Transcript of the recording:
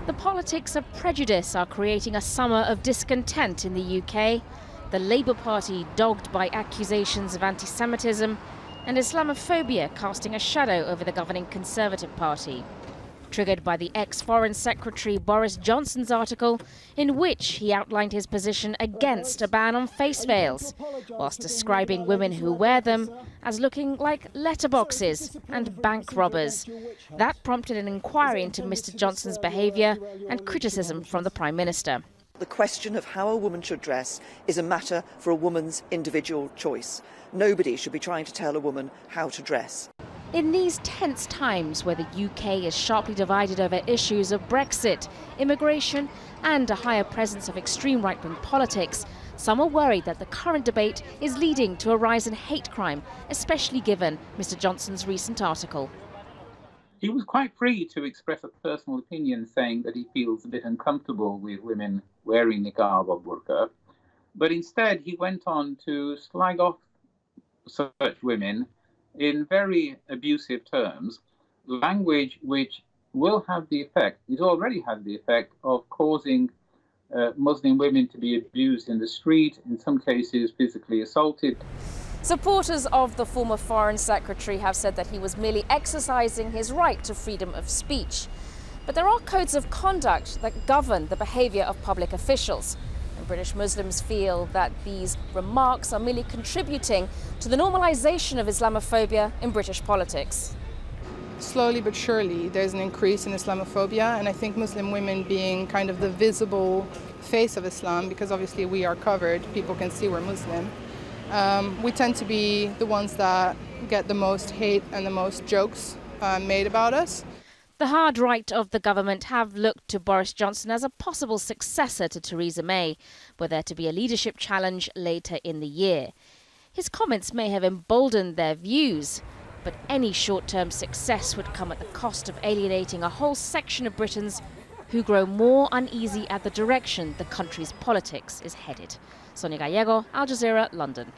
The politics of prejudice are creating a summer of discontent in the UK. The Labour Party dogged by accusations of anti-Semitism, and Islamophobia casting a shadow over the governing Conservative Party. Triggered by the ex-Foreign Secretary Boris Johnson's article in which he outlined his position against a ban on face veils, whilst describing women who wear them as looking like letterboxes and bank robbers. That prompted an inquiry into Mr. Johnson's behaviour and criticism from the Prime Minister. The question of how a woman should dress is a matter for a woman's individual choice. Nobody should be trying to tell a woman how to dress. In these tense times where the UK is sharply divided over issues of Brexit, immigration and a higher presence of extreme right-wing politics, some are worried that the current debate is leading to a rise in hate crime, especially given Mr. Johnson's recent article. He was quite free to express a personal opinion, saying that he feels a bit uncomfortable with women wearing niqab or burqa, but instead he went on to slag off such women in very abusive terms, language which will have the effect, it already had the effect of causing Muslim women to be abused in the street, in some cases physically assaulted. Supporters of the former Foreign Secretary have said that he was merely exercising his right to freedom of speech. But there are codes of conduct that govern the behaviour of public officials. And British Muslims feel that these remarks are merely contributing to the normalisation of Islamophobia in British politics. Slowly but surely there's an increase in Islamophobia, and I think Muslim women being kind of the visible face of Islam, because obviously we are covered, people can see we're Muslim. We tend to be the ones that get the most hate and the most jokes made about us. The hard right of the government have looked to Boris Johnson as a possible successor to Theresa May, were there to be a leadership challenge later in the year. His comments may have emboldened their views, but any short-term success would come at the cost of alienating a whole section of Britons who grow more uneasy at the direction the country's politics is headed. Sonia Gallego, Al Jazeera, London.